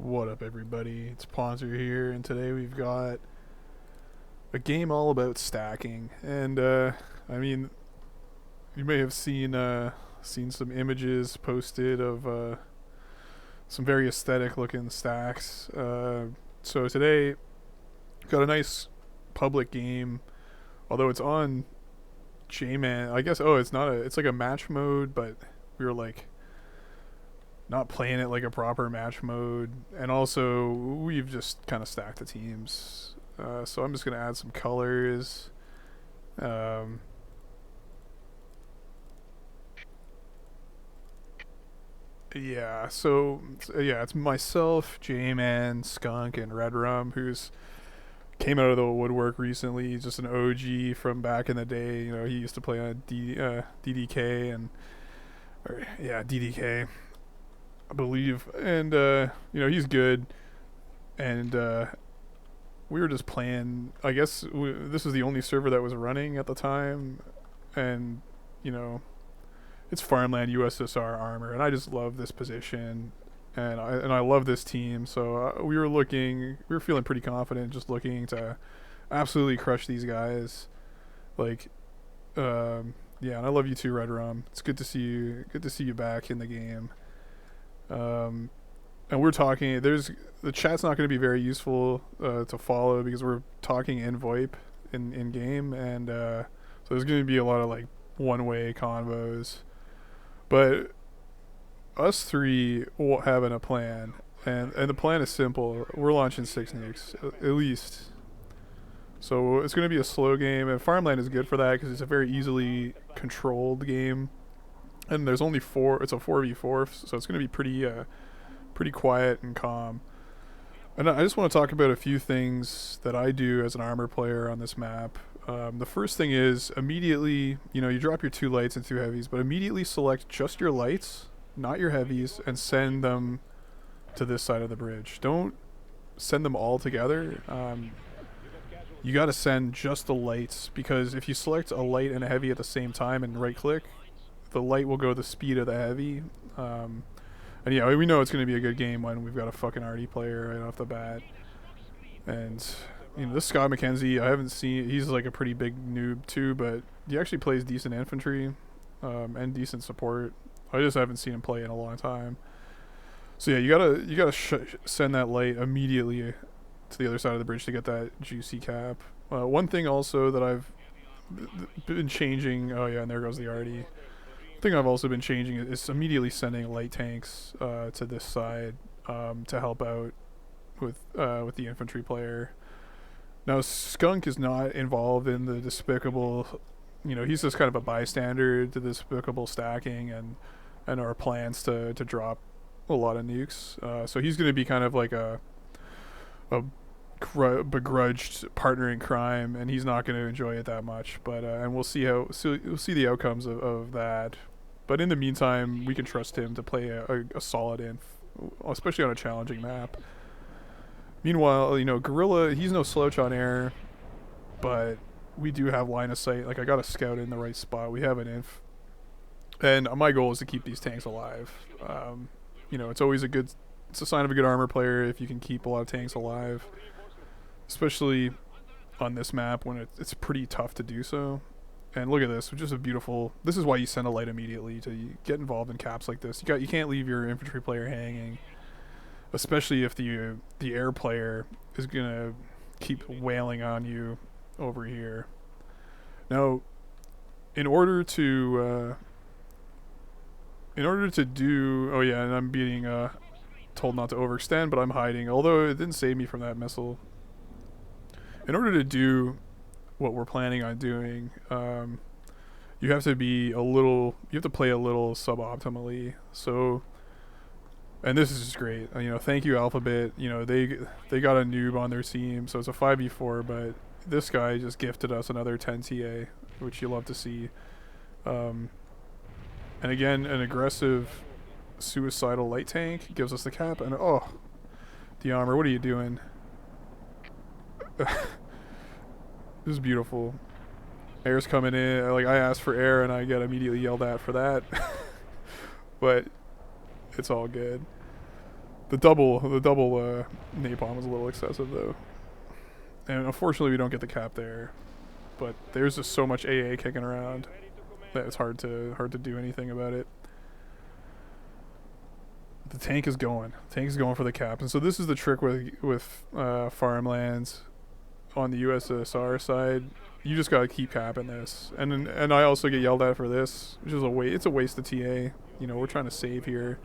What up, everybody? It's Ponzer here, and today we've got a game all about stacking. And I mean, you may have seen some images posted of some very aesthetic-looking stacks. So today, got a nice public game, although it's on J-Man. I guess. Oh, it's not a. It's like a match mode, but we were like not playing it like a proper match mode, and also we've just kind of stacked the teams. So I'm just gonna add some colors. Um, yeah, so it's myself, J-Man, Skunk, and Red Rum, who's came out of the woodwork recently. He's just an OG from back in the day. You know, he used to play on DDK DDK, I believe, and he's good. And we were just playing. I guess this was the only server that was running at the time, and you know, it's farmland USSR armor, and I just love this position, and I love this team. So we were feeling pretty confident, just looking to absolutely crush these guys. Like, yeah, and I love you too, Red Rum. It's good to see you. Good to see you back in the game. Um, and we're talking. There's the chat's not going to be very useful to follow because we're talking in VoIP in game, and so there's going to be a lot of like one-way convos. But us three having a plan, and the plan is simple. We're launching 6 nukes at least. So it's going to be a slow game, and Farmland is good for that because it's a very easily controlled game, and there's only four. It's a 4v4, so it's going to be pretty quiet and calm. And I just want to talk about a few things that I do as an armor player on this map. The first thing is immediately, you drop your 2 lights and 2 heavies, but immediately select just your lights, not your heavies, and send them to this side of the bridge. Don't send them all together. You got to send just the lights, because if you select a light and a heavy at the same time and right click, the light will go the speed of the heavy. And yeah, we know it's going to be a good game when we've got a fucking arty player right off the bat. And this Scott McKenzie, I haven't seen. He's like a pretty big noob too, but he actually plays decent infantry and decent support. I just haven't seen him play in a long time. So yeah, you gotta send that light immediately to the other side of the bridge to get that juicy cap. One thing also that I've been changing. Oh yeah, and there goes the arty. Thing I've also been changing is immediately sending light tanks to this side to help out with the infantry player. Now Skunk is not involved in the despicable, he's just kind of a bystander to the despicable stacking and our plans to drop a lot of nukes. So he's going to be kind of like a begrudged partner in crime, and he's not going to enjoy it that much. But and we'll see we'll see the outcomes of that. But in the meantime, we can trust him to play a solid inf, especially on a challenging map. Meanwhile, Gorilla, he's no slouch on air, but we do have line of sight. Like, I got a scout in the right spot. We have an inf. And my goal is to keep these tanks alive. It's always it's a sign of a good armor player if you can keep a lot of tanks alive, especially on this map when it's pretty tough to do so. And look at this, just a beautiful. This is why you send a light immediately to get involved in caps like this. You can't leave your infantry player hanging, especially if the air player is gonna keep wailing on you over here. Now, in order to do, oh yeah, and I'm being told not to overextend, but I'm hiding. Although it didn't save me from that missile. In order to do what we're planning on doing, you have to play a little suboptimally. So, and this is just great. Thank you, Alphabet. They got a noob on their team, so it's a 5v4. But this guy just gifted us another 10 TA, which you love to see. And again, an aggressive, suicidal light tank gives us the cap. And oh, the armor, what are you doing? This is beautiful. Air's coming in. Like, I asked for air and I get immediately yelled at for that. But it's all good. the double napalm was a little excessive though, and unfortunately we don't get the cap there. But there's just so much AA kicking around that it's hard to do anything about it. The tank is going. Tank is going for the cap, and so this is the trick with farmlands on the USSR side. You just gotta keep capping this, and I also get yelled at for this, which is it's a waste of TA. You know, we're trying to save here.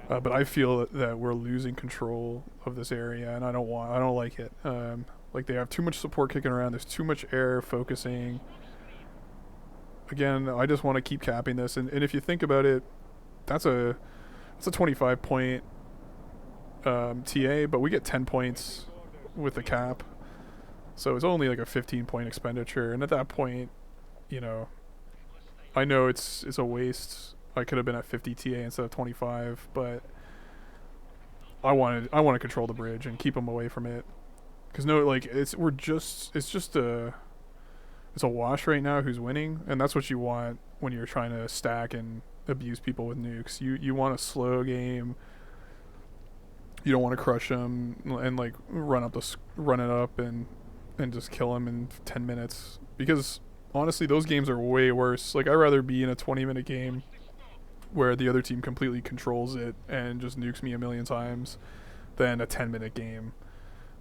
But I feel that we're losing control of this area, and I don't like it. Like they have too much support kicking around. There's too much air focusing. Again, I just want to keep capping this, and if you think about it, that's a 25 point TA, but we get 10 points with the cap, so it's only like a 15 point expenditure. And at that point, you know, I know it's a waste. I could have been at 50 TA instead of 25, but I want to control the bridge and keep them away from it, because it's a wash right now who's winning, and that's what you want when you're trying to stack and abuse people with nukes. You want a slow game. You don't want to crush them and like run it up and just kill them in 10 minutes, because honestly those games are way worse. Like I'd rather be in a 20-minute game where the other team completely controls it and just nukes me a million times than a 10-minute game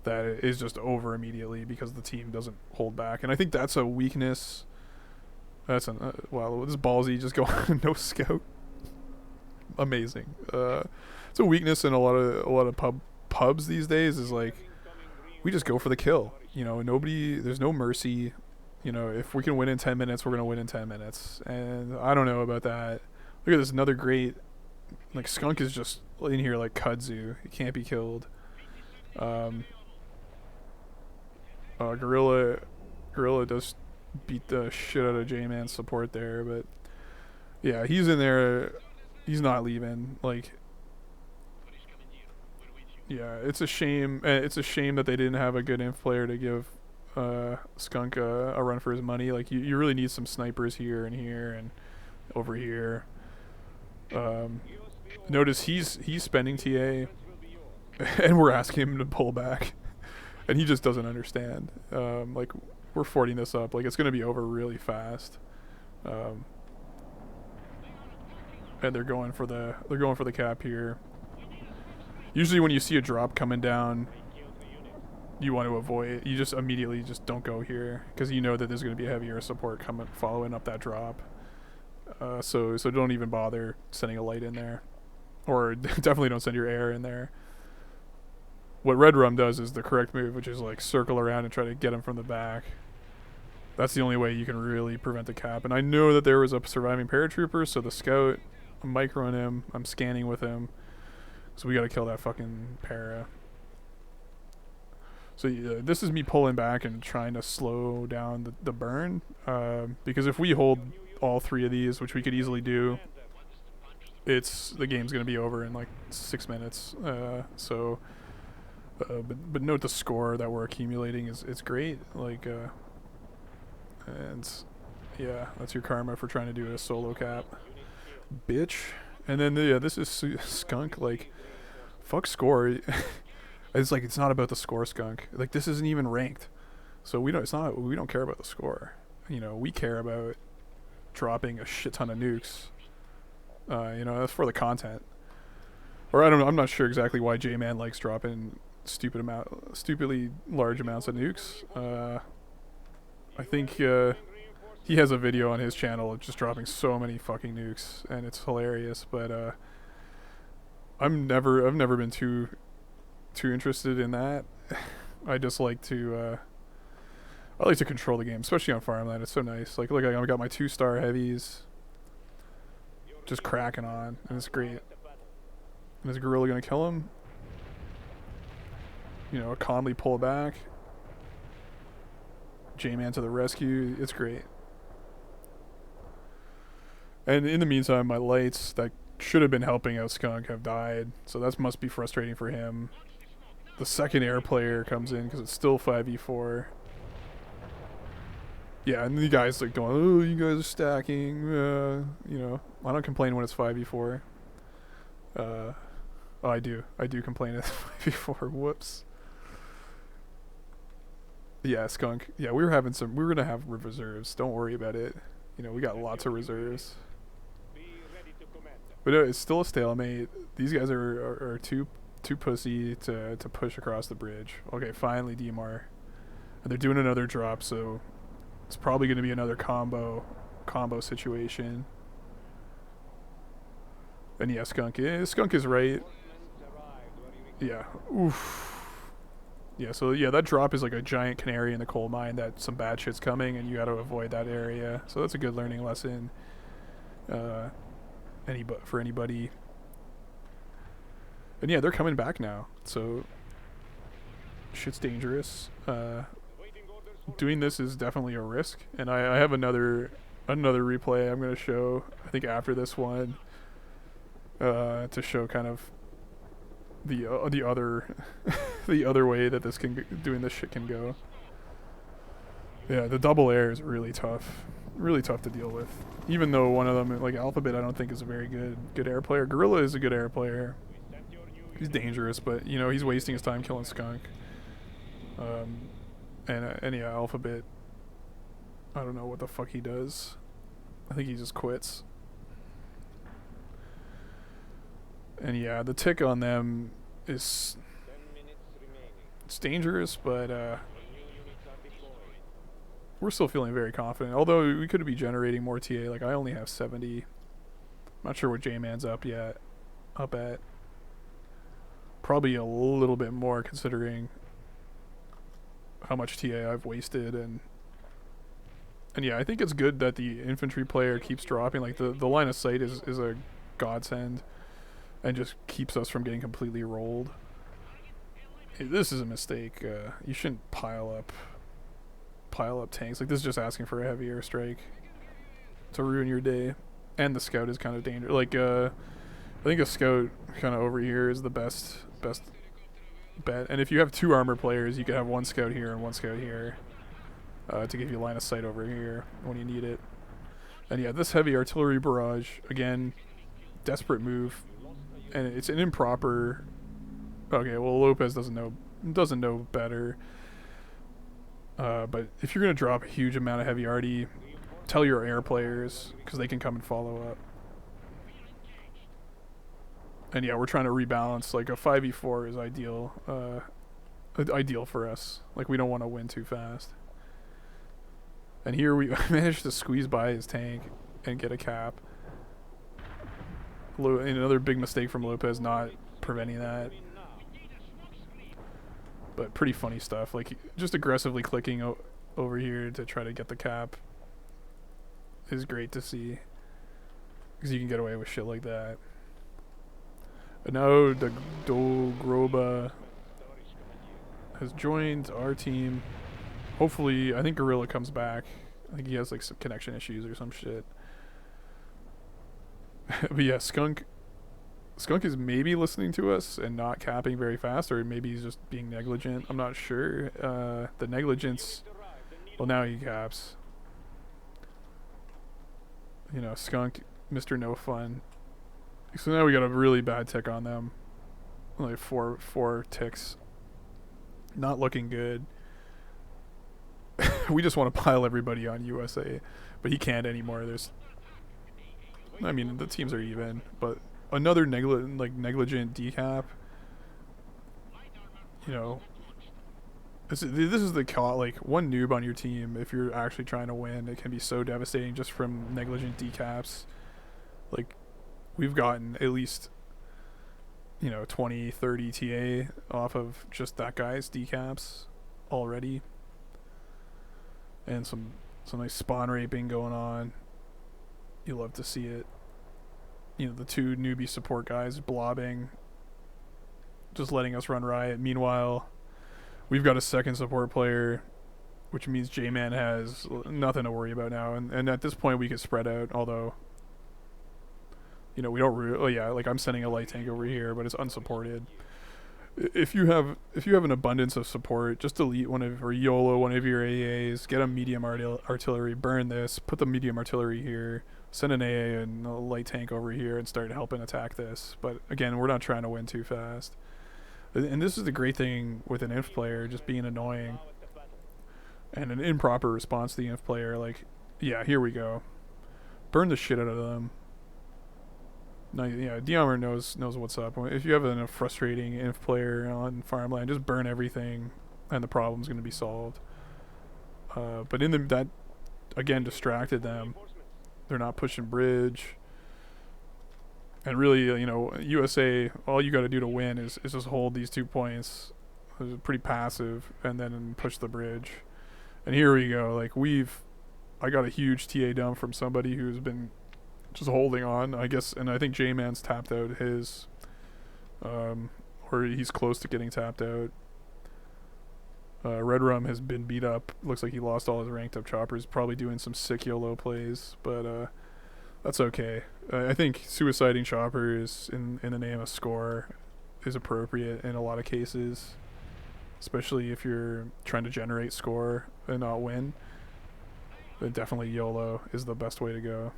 that is just over immediately because the team doesn't hold back. And I think that's a weakness. Wow, this ballsy just going no scout. Amazing. It's a weakness in a lot of pubs these days, is like we just go for the kill. You know, there's no mercy. You know, if we can win in 10 minutes, we're going to win in 10 minutes. And I don't know about that. Look at this, another great, like, Skunk is just in here like kudzu. He can't be killed. Gorilla does beat the shit out of J-Man's support there, but yeah, he's in there. He's not leaving. Like, yeah, it's a shame. It's a shame that they didn't have a good inf player to give Skunk a run for his money. Like, you really need some snipers here and over here. Notice he's spending TA, and we're asking him to pull back, and he just doesn't understand. Like, we're 40 this up. Like, it's gonna be over really fast. And they're going for the cap here. Usually when you see a drop coming down, you want to avoid it. You just immediately just don't go here, because you know that there's going to be heavier support following up that drop. So don't even bother sending a light in there, or definitely don't send your air in there. What Red Rum does is the correct move, which is like circle around and try to get him from the back. That's the only way you can really prevent the cap. And I know that there was a surviving paratrooper, so the scout, I'm microing him, I'm scanning with him, so we gotta kill that fucking para. So this is me pulling back and trying to slow down the burn, because if we hold all 3 of these, which we could easily do, the game's gonna be over in like 6 minutes. But note the score that we're accumulating it's great. Like, and yeah, that's your karma for trying to do a solo cap, bitch. And then this is Skunk. Like, fuck score. It's like, it's not about the score, Skunk. Like, this isn't even ranked, so we don't care about the score. You know, we care about dropping a shit ton of nukes. You know, that's for the content. Or I don't know. I'm not sure exactly why J-Man likes dropping stupidly large amounts of nukes. I think he has a video on his channel of just dropping so many fucking nukes, and it's hilarious. But I've never been too interested in that. I just like to control the game, especially on farmland. It's so nice. Like, look, I got my 2-star heavies just cracking on, and it's great. And is Gorilla gonna kill him? You know, a Conley pull back. J-Man to the rescue. It's great. And in the meantime, my lights that should have been helping out Skunk have died, so that must be frustrating for him. The second air player comes in because it's still 5v4. Yeah, and the guys like going, oh, you guys are stacking. You know, I don't complain when it's 5v4. Oh, I do. I do complain before. Whoops. Yeah, skunk. Yeah, we were having some. We were gonna have reserves. Don't worry about it. You know, we got lots of reserves. But it's still a stalemate. These guys are too pussy to push across the bridge. Okay, finally DMR. And they're doing another drop, so it's probably going to be another combo situation. And yeah, skunk is right. Yeah. Oof. Yeah, so yeah, that drop is like a giant canary in the coal mine that some bad shit's coming and you got to avoid that area. So that's a good learning lesson. For anybody. And yeah, they're coming back now. So shit's dangerous. Doing this is definitely a risk, and I have another replay I'm going to show, I think after this one, to show kind of the other the other way that doing this shit can go. Yeah, the double air is really tough to deal with. Even though one of them, like Alphabet, I don't think is a very good air player. Gorilla is a good air player. He's dangerous, but you know he's wasting his time killing skunk. And yeah, Alphabet, I don't know what the fuck he does. I think he just quits. And yeah, the tick on them is, it's dangerous, but we're still feeling very confident. Although we could be generating more TA. Like I only have 70. I'm not sure what J-Man's up at. Probably a little bit more considering how much TA I've wasted, and yeah, I think it's good that the infantry player keeps dropping. Like the line of sight is a godsend and just keeps us from getting completely rolled. This is a mistake. You shouldn't pile up tanks. Like this is just asking for a heavy airstrike to ruin your day. And the scout is kind of dangerous. Like I think a scout kind of over here is the best bet. And if you have two armor players, you could have one scout here and one scout here to give you line of sight over here when you need it. And yeah, this heavy artillery barrage, again, desperate move, and it's an improper. Okay, well Lopez doesn't know better. But if you're gonna drop a huge amount of heavy arty, tell your air players because they can come and follow up. And yeah, we're trying to rebalance. Like a 5v4 is ideal. Ideal for us. Like we don't want to win too fast. And here we managed to squeeze by his tank and get a cap. And another big mistake from Lopez not preventing that. But pretty funny stuff. Like just aggressively clicking over here to try to get the cap is great to see. Because you can get away with shit like that. And now the Dogroba has joined our team. Hopefully, I think Gorilla comes back. I think he has like some connection issues or some shit. But yeah, Skunk is maybe listening to us and not capping very fast, or maybe he's just being negligent. I'm not sure. The negligence, well now he caps. You know, Skunk, Mr. No Fun. So now we got a really bad tick on them. Like four ticks. Not looking good. We just want to pile everybody on USA, but he can't anymore. I mean, the teams are even, but another negligent decap. You know, this is the like one noob on your team. If you're actually trying to win, it can be so devastating just from negligent decaps. Like we've gotten at least, you know, 20, 30 TA off of just that guy's decaps already. And some nice spawn raping going on. You love to see it. You know, the two newbie support guys blobbing, just letting us run riot. Meanwhile, we've got a second support player, which means J-Man has nothing to worry about now. And at this point, we could spread out, although, you know, we don't oh yeah, like I'm sending a light tank over here, but it's unsupported. If you have an abundance of support, just delete or YOLO one of your AAs, get a medium artillery, burn this, put the medium artillery here, send an AA and a light tank over here and start helping attack this. But again, we're not trying to win too fast. And this is the great thing with an inf player, just being annoying. And an improper response to the inf player, like, yeah, here we go. Burn the shit out of them. No, yeah, Diarmer knows what's up. If you have a frustrating inf player on farmland, just burn everything, and the problem's going to be solved. But in that, again, distracted them. They're not pushing bridge. And really, USA, all you got to do to win is just hold these 2 points. Pretty passive, and then push the bridge. And here we go. Like, I got a huge TA dump from somebody who's been just holding on, I guess, and I think J-Man's tapped out his, or he's close to getting tapped out. Red Rum has been beat up. Looks like he lost all his ranked up choppers. Probably doing some sick YOLO plays, but that's okay. I think suiciding choppers in the name of score is appropriate in a lot of cases, especially if you're trying to generate score and not win. But definitely YOLO is the best way to go.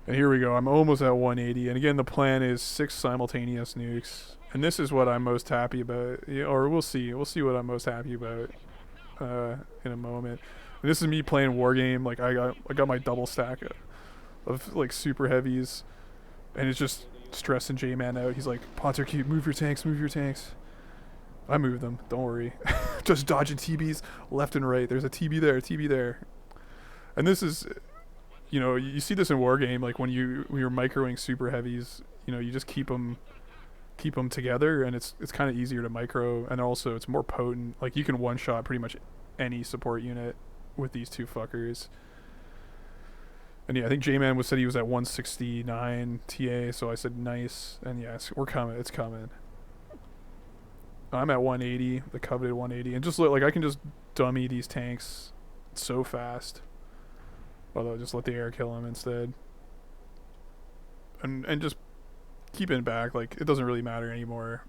And here we go. I'm almost at 180. And again, the plan is 6 simultaneous nukes. And this is what I'm most happy about. Or we'll see. We'll see what I'm most happy about in a moment. And this is me playing Wargame. Like, I got my double stack of like super heavies. And it's just stressing J-Man out. He's like, Potter Cube, move your tanks, move your tanks. I moved them. Don't worry. Just dodging TBs left and right. There's a TB there, TB there. And this is... you see this in Wargame, like when you're microing super heavies, you just keep them together, and it's kind of easier to micro, and also it's more potent. Like, you can one-shot pretty much any support unit with these 2 fuckers. And yeah, I think J-Man said he was at 169 TA, so I said nice, and yes, we're coming. It's coming. I'm at 180, the coveted 180, and just like I can just dummy these tanks so fast. Although, just let the air kill him instead. And just keep it back. Like, it doesn't really matter anymore.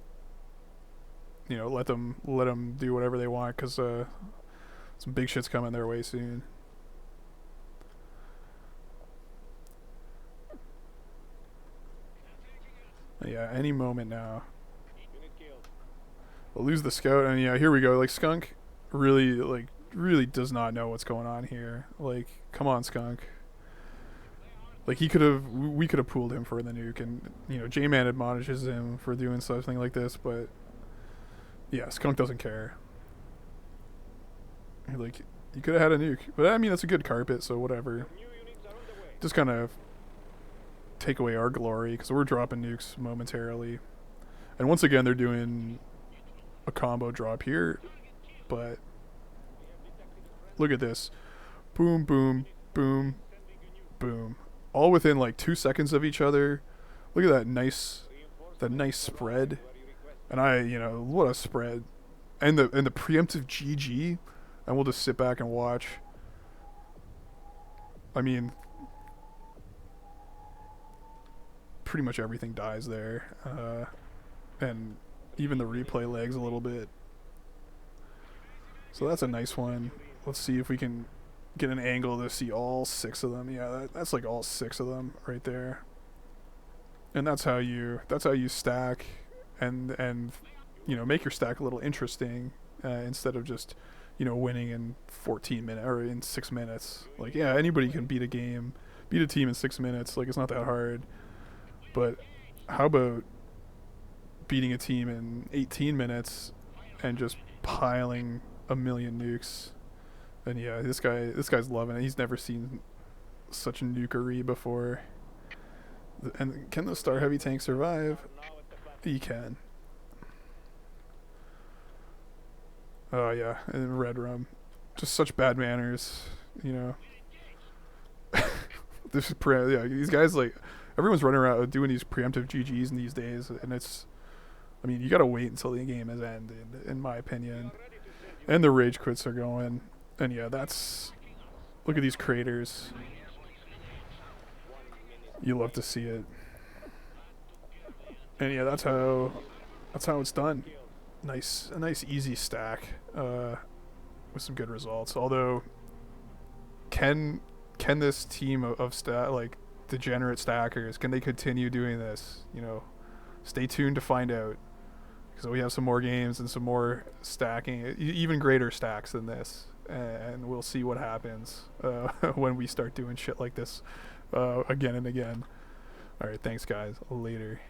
Let them do whatever they want, because some big shit's coming their way soon. Yeah, any moment now. We'll lose the scout, and yeah, here we go. Like, Skunk really does not know what's going on here. Like, come on, Skunk. Like, we could have pooled him for the nuke, and J-Man admonishes him for doing something like this, but yeah, Skunk doesn't care. Like, you could have had a nuke, but I mean, that's a good carpet, so whatever. Just kind of take away our glory, because we're dropping nukes momentarily. And once again, they're doing a combo drop here, but look at this. Boom, boom, boom, boom. All within like 2 seconds of each other. Look at that nice spread. And what a spread. And the preemptive GG. And we'll just sit back and watch. I mean, pretty much everything dies there. And even the replay lags a little bit. So that's a nice one. Let's see if we can get an angle to see all 6 of them. Yeah, that's like all 6 of them right there. And that's how you stack and make your stack a little interesting instead of just winning in 14 minutes or in 6 minutes. Like, yeah, anybody can beat a team in 6 minutes. Like, it's not that hard. But how about beating a team in 18 minutes and just piling a million nukes? And yeah, this guy's loving it. He's never seen such nukery before. And can the Star Heavy tank survive? He can. Oh yeah, and Red Rum. Just such bad manners, This is these guys, like, everyone's running around doing these preemptive GGs in these days, and you gotta wait until the game has ended, in my opinion. And the rage quits are going. And yeah, look at these craters. You love to see it. And yeah, that's how it's done. A nice easy stack with some good results. Although Ken can this team of like degenerate stackers, can they continue doing this? You know, stay tuned to find out. Because we have some more games and some more stacking, even greater stacks than this, and we'll see what happens when we start doing shit like this again and again. All right, thanks guys. Later.